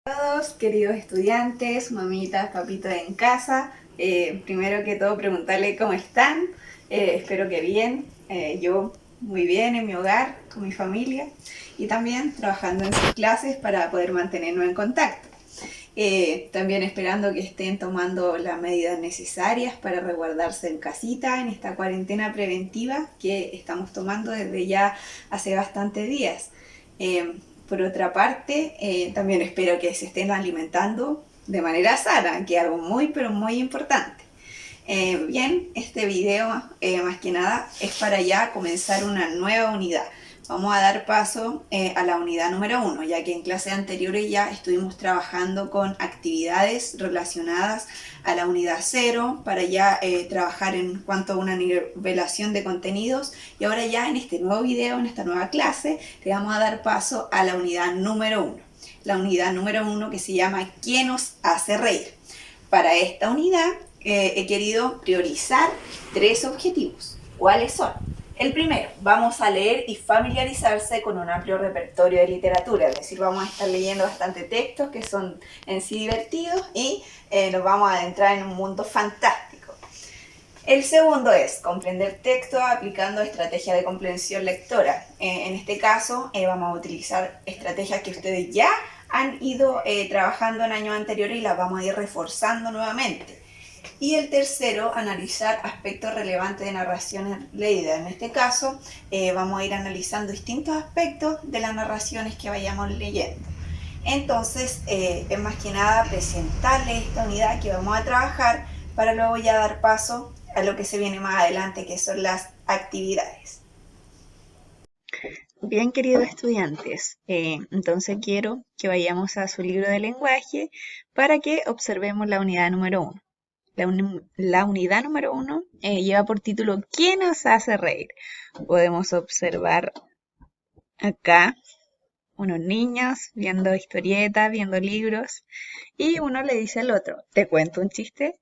Todos, queridos estudiantes, mamitas, papitos en casa, primero que todo preguntarle cómo están. Espero que bien. Yo muy bien en mi hogar, con mi familia y también trabajando en sus clases para poder mantenernos en contacto. También esperando que estén tomando las medidas necesarias para resguardarse en casita en esta cuarentena preventiva que estamos tomando desde ya hace bastantes días. Por otra parte, también espero que se estén alimentando de manera sana, que es algo muy pero muy importante. Bien, este video más que nada es para ya comenzar una nueva unidad. Vamos a dar paso a la unidad número 1, ya que en clases anteriores ya estuvimos trabajando con actividades relacionadas a la unidad 0 para ya trabajar en cuanto a una nivelación de contenidos, y ahora ya en este nuevo video, en esta nueva clase, le vamos a dar paso a la unidad número 1. La unidad número 1 que se llama ¿Qué nos hace reír? Para esta unidad he querido priorizar 3 objetivos. ¿Cuáles son? El primero, vamos a leer y familiarizarse con un amplio repertorio de literatura, es decir, vamos a estar leyendo bastante textos que son en sí divertidos y nos vamos a adentrar en un mundo fantástico. El segundo es comprender texto aplicando estrategias de comprensión lectora. En este caso vamos a utilizar estrategias que ustedes ya han ido trabajando en años anteriores y las vamos a ir reforzando nuevamente. Y el tercero, analizar aspectos relevantes de narraciones leídas. En este caso, vamos a ir analizando distintos aspectos de las narraciones que vayamos leyendo. Entonces, es más que nada presentarles esta unidad que vamos a trabajar para luego ya dar paso a lo que se viene más adelante, que son las actividades. Bien, queridos estudiantes, entonces quiero que vayamos a su libro de lenguaje para que observemos la unidad número 1. La unidad número 1 lleva por título ¿Qué nos hace reír? Podemos observar acá unos niños viendo historietas, viendo libros, y uno le dice al otro, ¿te cuento un chiste?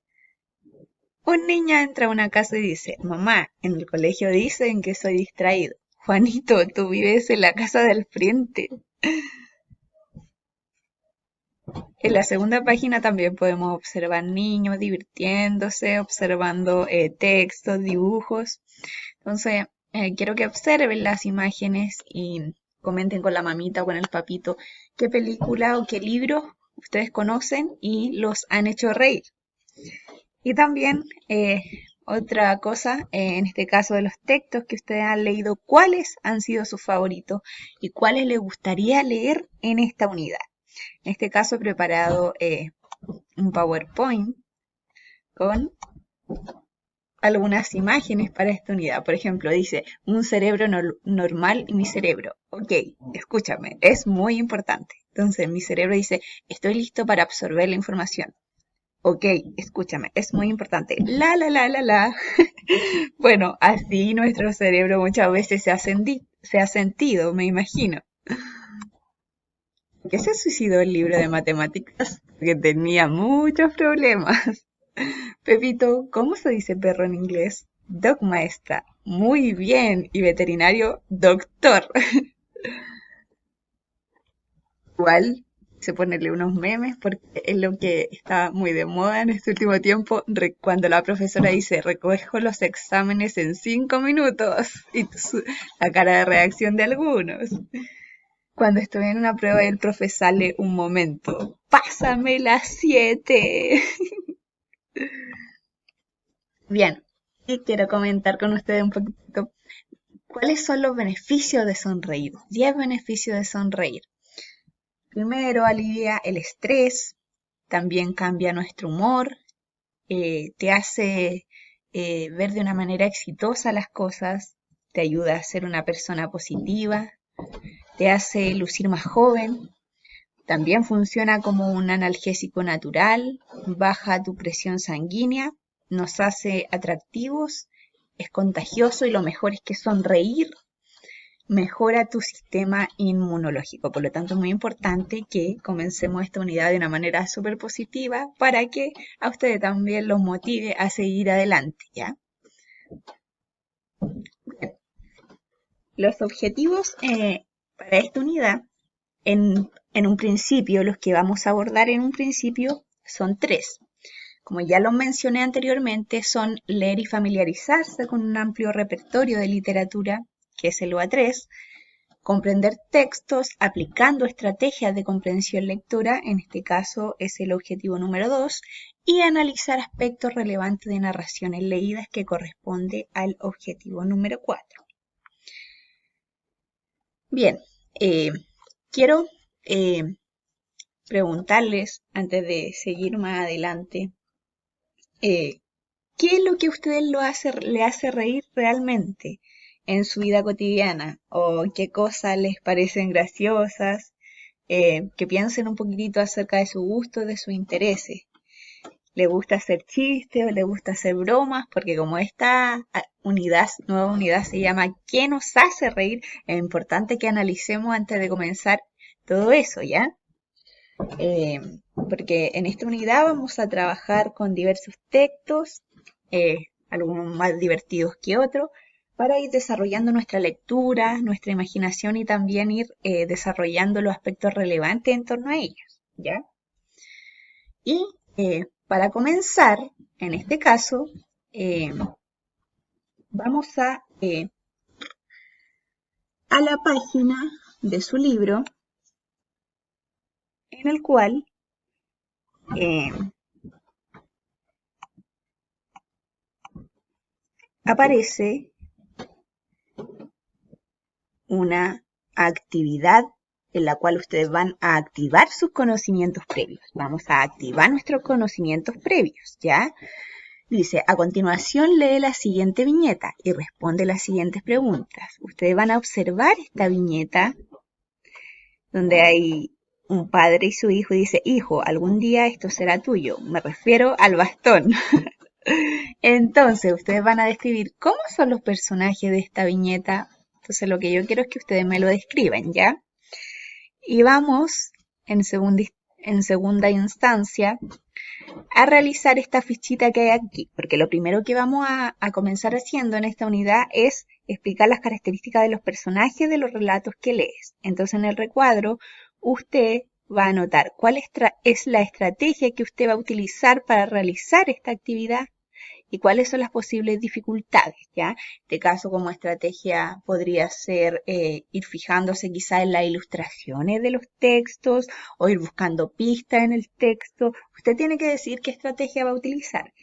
Un niño entra a una casa y dice, mamá, en el colegio dicen que soy distraído. Juanito, tú vives en la casa del frente. En la segunda página también podemos observar niños divirtiéndose, observando textos, dibujos. Entonces, quiero que observen las imágenes y comenten con la mamita o con el papito qué película o qué libro ustedes conocen y los han hecho reír. Y también otra cosa, en este caso de los textos que ustedes han leído, ¿cuáles han sido sus favoritos y cuáles les gustaría leer en esta unidad? En este caso he preparado un PowerPoint con algunas imágenes para esta unidad. Por ejemplo, dice, un cerebro normal y mi cerebro. Ok, escúchame, es muy importante. Entonces, mi cerebro dice, estoy listo para absorber la información. Ok, escúchame, es muy importante. La, la, la, la, la. Bueno, así nuestro cerebro muchas veces se ha sentido, me imagino. ¿Por qué se suicidó el libro de matemáticas? Porque tenía muchos problemas. Pepito, ¿cómo se dice perro en inglés? Dog maestra. Muy bien. Y veterinario, doctor. Igual se ponerle unos memes porque es lo que está muy de moda en este último tiempo. Cuando la profesora dice, recojo los exámenes en 5 minutos. Y la cara de reacción de algunos. Cuando estoy en una prueba y el profe sale un momento. Pásame las 7. Bien, y quiero comentar con ustedes un poquito cuáles son los beneficios de sonreír. 10 beneficios de sonreír. Primero, alivia el estrés, también cambia nuestro humor, te hace ver de una manera exitosa las cosas, te ayuda a ser una persona positiva, te hace lucir más joven, también funciona como un analgésico natural, baja tu presión sanguínea, nos hace atractivos, es contagioso y lo mejor es que sonreír mejora tu sistema inmunológico. Por lo tanto, es muy importante que comencemos esta unidad de una manera súper positiva para que a ustedes también los motive a seguir adelante, ¿ya? Los objetivos para esta unidad en un principio, los que vamos a abordar en un principio son tres. Como ya lo mencioné anteriormente, son leer y familiarizarse con un amplio repertorio de literatura, que es el OA3, comprender textos aplicando estrategias de comprensión lectora, en este caso es el objetivo número 2, y analizar aspectos relevantes de narraciones leídas, que corresponde al objetivo número 4. Bien, quiero preguntarles, antes de seguir más adelante, ¿qué es lo que a ustedes le hace reír realmente en su vida cotidiana? ¿O qué cosas les parecen graciosas? Que piensen un poquitito acerca de su gusto, de sus intereses. ¿Le gusta hacer chistes o le gusta hacer bromas? Porque como esta nueva unidad se llama ¿Qué nos hace reír? Es importante que analicemos antes de comenzar todo eso, ¿ya? Porque en esta unidad vamos a trabajar con diversos textos, algunos más divertidos que otros, para ir desarrollando nuestra lectura, nuestra imaginación y también ir desarrollando los aspectos relevantes en torno a ellos, ¿ya? Y para comenzar, en este caso, vamos a la página de su libro, en el cual aparece una actividad en la cual ustedes van a activar sus conocimientos previos. Vamos a activar nuestros conocimientos previos, ¿ya? Dice, a continuación lee la siguiente viñeta y responde las siguientes preguntas. Ustedes van a observar esta viñeta donde hay un padre y su hijo y dice, hijo, algún día esto será tuyo. Me refiero al bastón. Entonces, ustedes van a describir cómo son los personajes de esta viñeta. Entonces, lo que yo quiero es que ustedes me lo describan, ¿ya? Y vamos, en segunda instancia, a realizar esta fichita que hay aquí, porque lo primero que vamos a comenzar haciendo en esta unidad es explicar las características de los personajes de los relatos que lees. Entonces, en el recuadro, usted va a anotar cuál es la estrategia que usted va a utilizar para realizar esta actividad y cuáles son las posibles dificultades, ¿ya? En este caso, como estrategia podría ser ir fijándose quizá en las ilustraciones de los textos o ir buscando pistas en el texto. Usted tiene que decir qué estrategia va a utilizar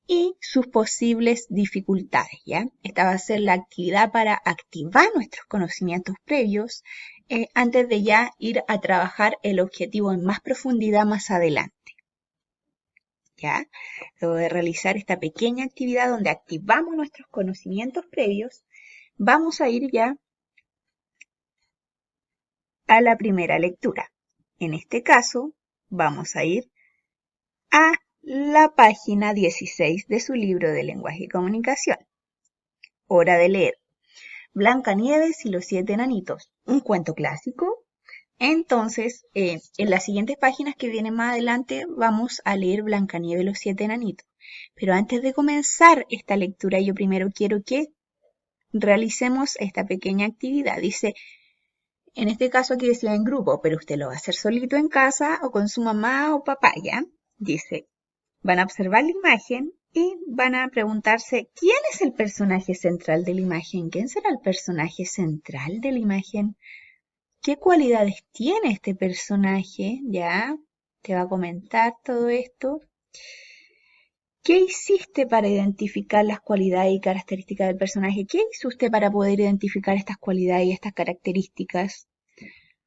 y sus posibles dificultades, ¿ya? Esta va a ser la actividad para activar nuestros conocimientos previos antes de ya ir a trabajar el objetivo en más profundidad más adelante. ¿Ya? Luego de realizar esta pequeña actividad donde activamos nuestros conocimientos previos, vamos a ir ya a la primera lectura. En este caso, vamos a ir a la página 16 de su libro de lenguaje y comunicación. Hora de leer. Blancanieves y los 7 enanitos. Un cuento clásico. Entonces, en las siguientes páginas que vienen más adelante vamos a leer Blancanieves y los 7 enanitos. Pero antes de comenzar esta lectura, yo primero quiero que realicemos esta pequeña actividad. Dice, en este caso aquí decía en grupo, pero usted lo va a hacer solito en casa o con su mamá o papá, ¿ya? Dice, van a observar la imagen y van a preguntarse, ¿quién es el personaje central de la imagen? ¿Quién será el personaje central de la imagen? ¿Qué cualidades tiene este personaje? ¿Ya? Te va a comentar todo esto. ¿Qué hiciste para identificar las cualidades y características del personaje? ¿Qué hizo usted para poder identificar estas cualidades y estas características?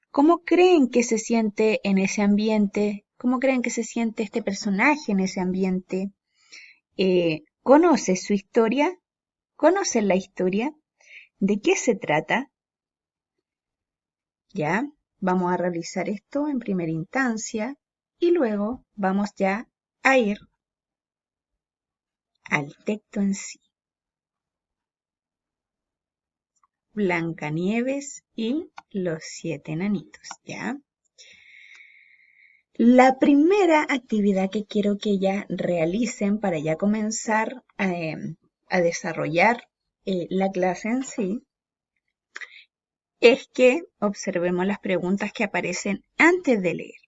¿Cómo creen que se siente en ese ambiente? ¿Cómo creen que se siente este personaje en ese ambiente? ¿Conoces su historia? ¿Conocen la historia? ¿De qué se trata? ¿Ya? Vamos a realizar esto en primera instancia y luego vamos ya a ir al texto en sí. Blancanieves y los 7 enanitos, ¿ya? La primera actividad que quiero que ya realicen para ya comenzar a desarrollar la clase en sí es que observemos las preguntas que aparecen antes de leer.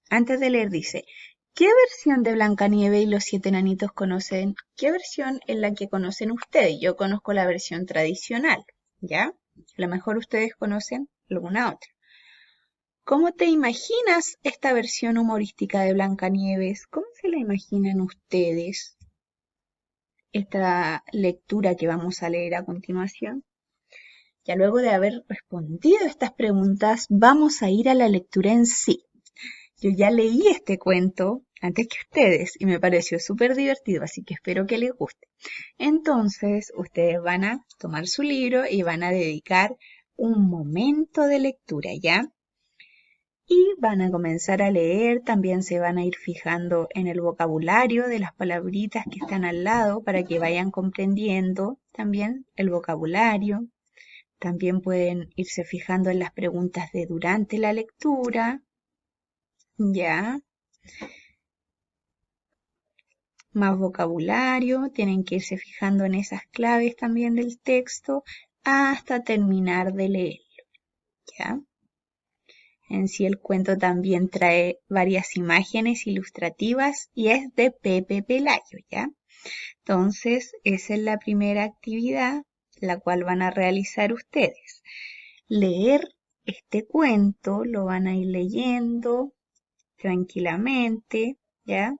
Antes de leer dice, ¿qué versión de Blancanieves y los siete enanitos conocen? ¿Qué versión es la que conocen ustedes? Yo conozco la versión tradicional, ¿ya? A lo mejor ustedes conocen alguna otra. ¿Cómo te imaginas esta versión humorística de Blancanieves? ¿Cómo se la imaginan ustedes? Esta lectura que vamos a leer a continuación. Ya luego de haber respondido estas preguntas, vamos a ir a la lectura en sí. Yo ya leí este cuento antes que ustedes y me pareció súper divertido, así que espero que les guste. Entonces, ustedes van a tomar su libro y van a dedicar un momento de lectura, ¿ya? Y van a comenzar a leer, también se van a ir fijando en el vocabulario de las palabritas que están al lado para que vayan comprendiendo también el vocabulario. También pueden irse fijando en las preguntas de durante la lectura, ¿ya? Más vocabulario, tienen que irse fijando en esas claves también del texto hasta terminar de leerlo, ¿ya? En sí el cuento también trae varias imágenes ilustrativas y es de Pepe Pelayo, ¿ya? Entonces, esa es la primera actividad, la cual van a realizar ustedes. Leer este cuento, lo van a ir leyendo tranquilamente, ¿ya?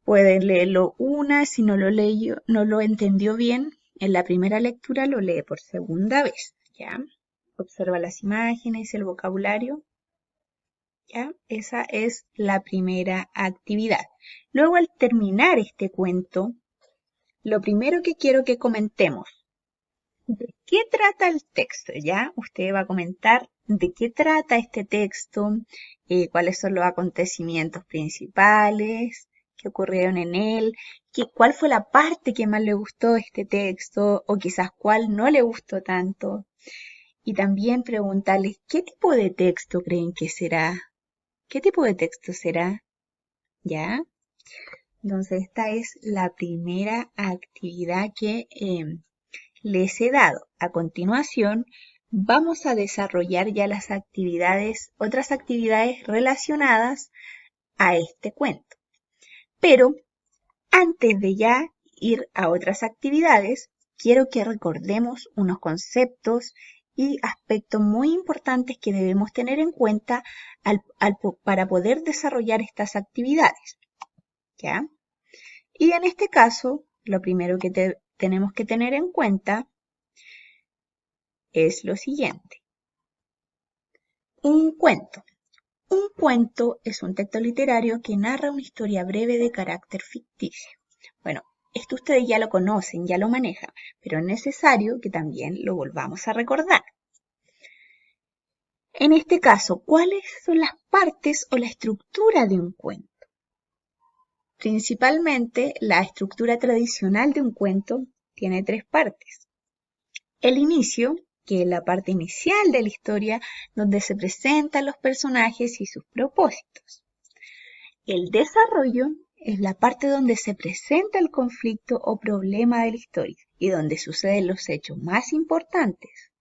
Pueden leerlo una, si no lo leyó, no lo entendió bien, en la primera lectura lo lee por segunda vez, ¿ya? Observa las imágenes, el vocabulario, ¿ya? Esa es la primera actividad. Luego, al terminar este cuento, lo primero que quiero que comentemos, ¿de qué trata el texto? ¿Ya? Usted va a comentar de qué trata este texto, cuáles son los acontecimientos principales que ocurrieron en él, cuál fue la parte que más le gustó de este texto o quizás cuál no le gustó tanto. Y también preguntarles qué tipo de texto creen que será. ¿Qué tipo de texto será? ¿Ya? Entonces esta es la primera actividad que les he dado. A continuación, vamos a desarrollar ya las actividades, otras actividades relacionadas a este cuento. Pero antes de ya ir a otras actividades, quiero que recordemos unos conceptos y aspectos muy importantes que debemos tener en cuenta para poder desarrollar estas actividades, ¿ya? Y en este caso, lo primero que tenemos que tener en cuenta es lo siguiente. Un cuento. Un cuento es un texto literario que narra una historia breve de carácter ficticio. Bueno, esto ustedes ya lo conocen, ya lo manejan, pero es necesario que también lo volvamos a recordar. En este caso, ¿cuáles son las partes o la estructura de un cuento? Principalmente, la estructura tradicional de un cuento tiene tres partes. El inicio, que es la parte inicial de la historia, donde se presentan los personajes y sus propósitos. El desarrollo es la parte donde se presenta el conflicto o problema de la historia y donde suceden los hechos más importantes.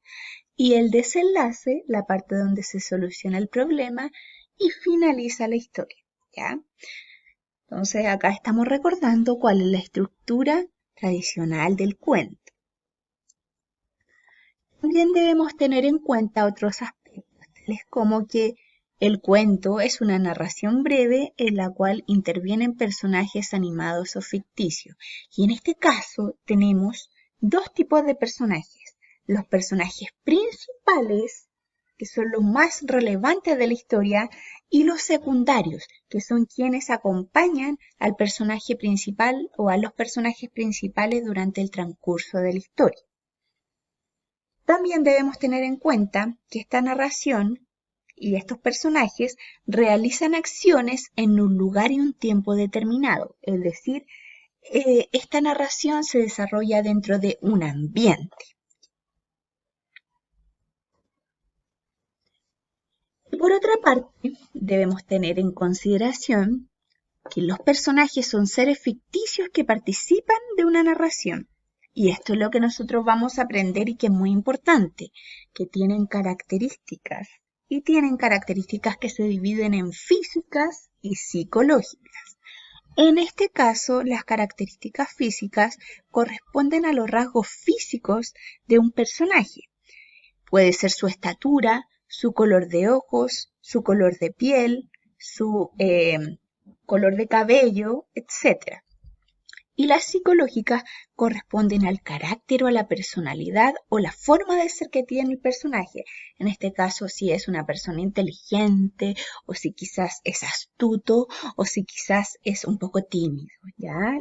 Y el desenlace, la parte donde se soluciona el problema y finaliza la historia, ¿ya? Entonces acá estamos recordando cuál es la estructura tradicional del cuento. También debemos tener en cuenta otros aspectos, tales como que el cuento es una narración breve en la cual intervienen personajes animados o ficticios. Y en este caso tenemos dos tipos de personajes. Los personajes principales, que son los más relevantes de la historia, y los secundarios, que son quienes acompañan al personaje principal o a los personajes principales durante el transcurso de la historia. También debemos tener en cuenta que esta narración y estos personajes realizan acciones en un lugar y un tiempo determinado, es decir, esta narración se desarrolla dentro de un ambiente. Y por otra parte, debemos tener en consideración que los personajes son seres ficticios que participan de una narración. Y esto es lo que nosotros vamos a aprender y que es muy importante, que tienen características. Y tienen características que se dividen en físicas y psicológicas. En este caso, las características físicas corresponden a los rasgos físicos de un personaje. Puede ser su estatura, su color de ojos, su color de piel, su color de cabello, etc. Y las psicológicas corresponden al carácter o a la personalidad o la forma de ser que tiene el personaje. En este caso, si es una persona inteligente o si quizás es astuto o si quizás es un poco tímido, ¿ya?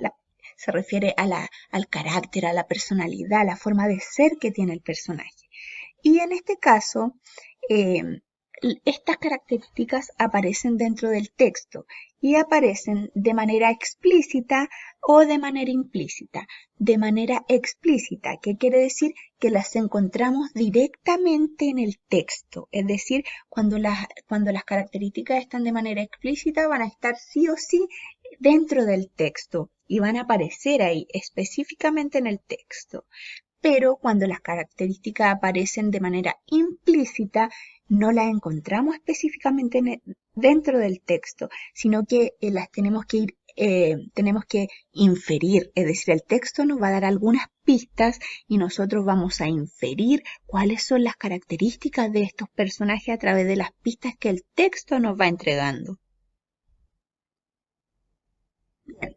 Se refiere al carácter, a la personalidad, a la forma de ser que tiene el personaje. Y en este caso, eh, estas características aparecen dentro del texto y aparecen de manera explícita o de manera implícita. De manera explícita, ¿qué quiere decir? Que las encontramos directamente en el texto. Es decir, cuando las características están de manera explícita van a estar sí o sí dentro del texto y van a aparecer ahí específicamente en el texto. Pero cuando las características aparecen de manera implícita, no las encontramos específicamente dentro del texto, sino que las tenemos que inferir, es decir, el texto nos va a dar algunas pistas y nosotros vamos a inferir cuáles son las características de estos personajes a través de las pistas que el texto nos va entregando. Bien,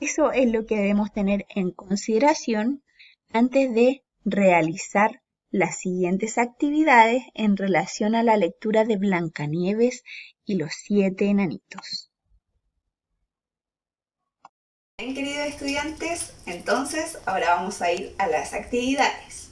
eso es lo que debemos tener en consideración antes de realizar las siguientes actividades en relación a la lectura de Blancanieves y los 7 enanitos. Bien, queridos estudiantes, entonces ahora vamos a ir a las actividades.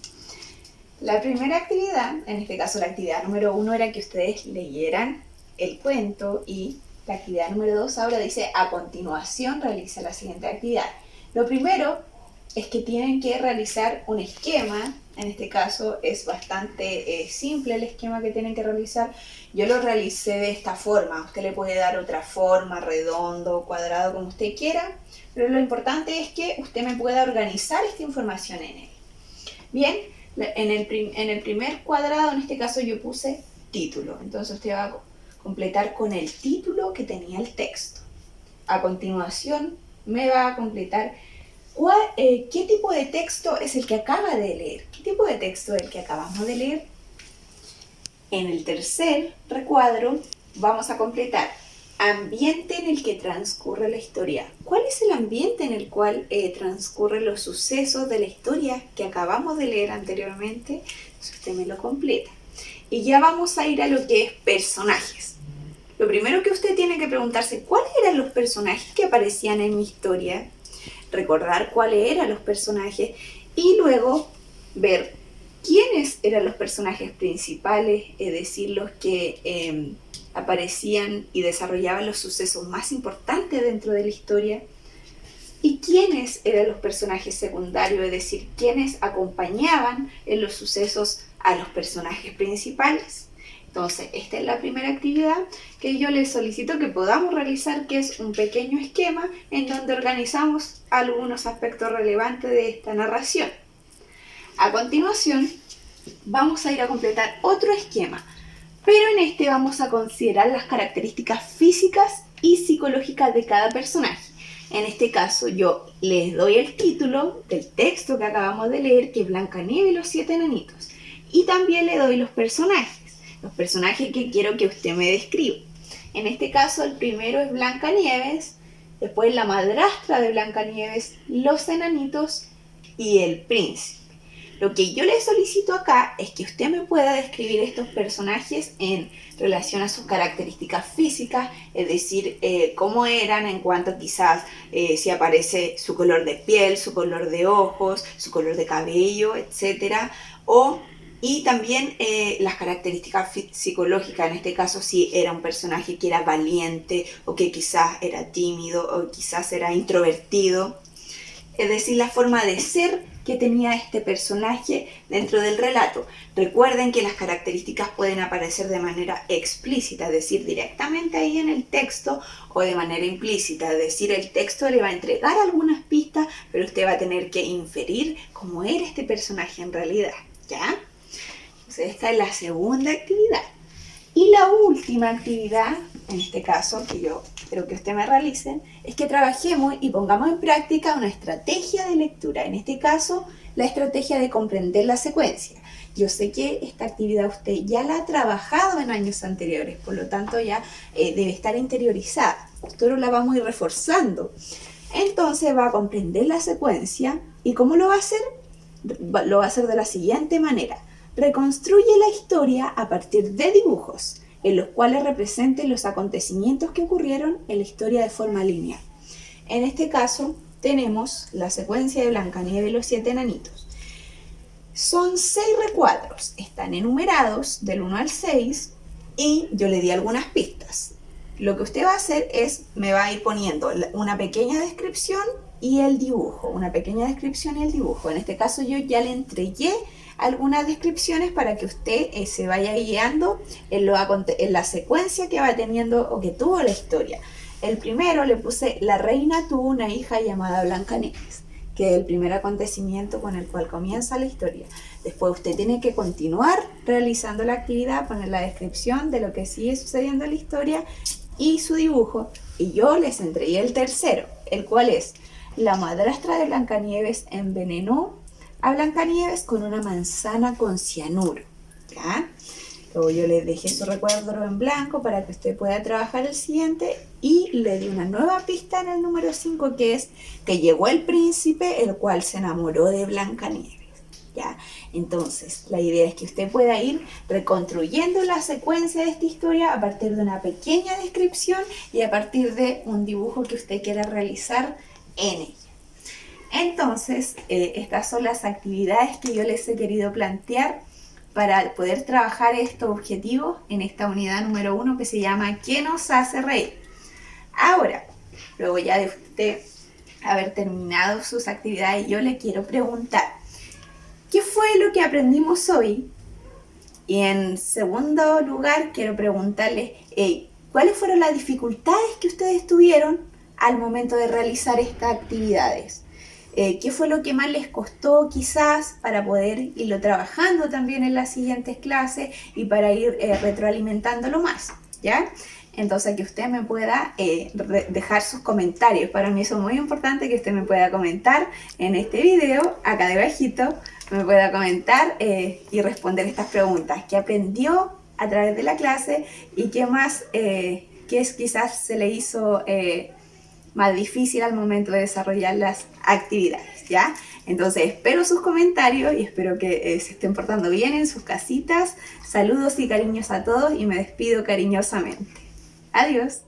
La primera actividad, en este caso la actividad número 1, era que ustedes leyeran el cuento y la actividad número 2 ahora dice: a continuación realiza la siguiente actividad. Lo primero es que tienen que realizar un esquema. En este caso es bastante simple el esquema que tienen que realizar. Yo lo realicé de esta forma. Usted le puede dar otra forma, redondo, cuadrado, como usted quiera, pero lo importante es que usted me pueda organizar esta información en él. Bien, en el primer cuadrado, en este caso yo puse título. Entonces usted va a completar con el título que tenía el texto. A continuación me va a completar ¿qué tipo de texto es el que acaba de leer? ¿Qué tipo de texto es el que acabamos de leer? En el tercer recuadro vamos a completar ambiente en el que transcurre la historia. ¿Cuál es el ambiente en el cual transcurren los sucesos de la historia que acabamos de leer anteriormente? Entonces usted me lo completa. Y ya vamos a ir a lo que es personajes. Lo primero que usted tiene que preguntarse: ¿cuáles eran los personajes que aparecían en mi historia? Recordar cuáles eran los personajes y luego ver quiénes eran los personajes principales, es decir, los que aparecían y desarrollaban los sucesos más importantes dentro de la historia, y quiénes eran los personajes secundarios, es decir, quiénes acompañaban en los sucesos a los personajes principales. Entonces, esta es la primera actividad que yo les solicito que podamos realizar, que es un pequeño esquema en donde organizamos algunos aspectos relevantes de esta narración. A continuación, vamos a ir a completar otro esquema, pero en este vamos a considerar las características físicas y psicológicas de cada personaje. En este caso, yo les doy el título del texto que acabamos de leer, que es Blancanieves y los 7 enanitos, y también le doy los personajes que quiero que usted me describa. En este caso, el primero es Blancanieves, después la madrastra de Blancanieves, los enanitos y el príncipe. Lo que yo le solicito acá es que usted me pueda describir estos personajes en relación a sus características físicas, es decir, cómo eran en cuanto quizás si aparece su color de piel, su color de ojos, su color de cabello, etc. Y también las características psicológicas, en este caso si era un personaje que era valiente o que quizás era tímido o quizás era introvertido. es decir, la forma de ser que tenía este personaje dentro del relato. Recuerden que las características pueden aparecer de manera explícita, es decir, directamente ahí en el texto, o de manera implícita, es decir, el texto le va a entregar algunas pistas, pero usted va a tener que inferir cómo era este personaje en realidad, ¿ya? Entonces esta es la segunda actividad. Y la última actividad, en este caso, que yo espero que ustedes me realicen, es que trabajemos y pongamos en práctica una estrategia de lectura. En este caso, la estrategia de comprender la secuencia. Yo sé que esta actividad usted ya la ha trabajado en años anteriores, por lo tanto ya debe estar interiorizada. Nosotros la vamos a ir reforzando. Entonces va a comprender la secuencia. ¿Y cómo lo va a hacer? Lo va a hacer de la siguiente manera. Reconstruye la historia a partir de dibujos, en los cuales representen los acontecimientos que ocurrieron en la historia de forma lineal. En este caso, tenemos la secuencia de Blancanieves y los 7 enanitos. Son 6 recuadros, están enumerados del 1 al 6 y yo le di algunas pistas. Lo que usted va a hacer es, me va a ir poniendo una pequeña descripción y el dibujo, una pequeña descripción y el dibujo. En este caso yo ya le entregué algunas descripciones para que usted se vaya guiando en la secuencia que va teniendo o que tuvo la historia. El primero le puse: la reina tuvo una hija llamada Blancanieves, que es el primer acontecimiento con el cual comienza la historia. Después usted tiene que continuar realizando la actividad, poner la descripción de lo que sigue sucediendo en la historia y su dibujo. Y yo les entregué el tercero, el cual es: la madrastra de Blancanieves envenenó a Blancanieves con una manzana con cianuro, ¿ya? Luego yo le dejé su recuadro en blanco para que usted pueda trabajar el siguiente y le di una nueva pista en el número 5, que es que llegó el príncipe, el cual se enamoró de Blancanieves, ¿ya? Entonces, la idea es que usted pueda ir reconstruyendo la secuencia de esta historia a partir de una pequeña descripción y a partir de un dibujo que usted quiera realizar en ella. Entonces, estas son las actividades que yo les he querido plantear para poder trabajar estos objetivos en esta unidad número 1 que se llama ¿Qué nos hace reír? Ahora, luego ya de usted haber terminado sus actividades, yo le quiero preguntar, ¿qué fue lo que aprendimos hoy? Y en segundo lugar, quiero preguntarles, ¿cuáles fueron las dificultades que ustedes tuvieron al momento de realizar estas actividades? ¿Qué fue lo que más les costó quizás para poder irlo trabajando también en las siguientes clases y para ir retroalimentándolo más? ¿Ya? Entonces que usted me pueda dejar sus comentarios. Para mí eso es muy importante, que usted me pueda comentar en este video, acá debajito, me pueda comentar y responder estas preguntas. ¿Qué aprendió a través de la clase y qué más, quizás se le hizo más difícil al momento de desarrollar las actividades, ¿ya? Entonces espero sus comentarios y espero que se estén portando bien en sus casitas. Saludos y cariños a todos y me despido cariñosamente. Adiós.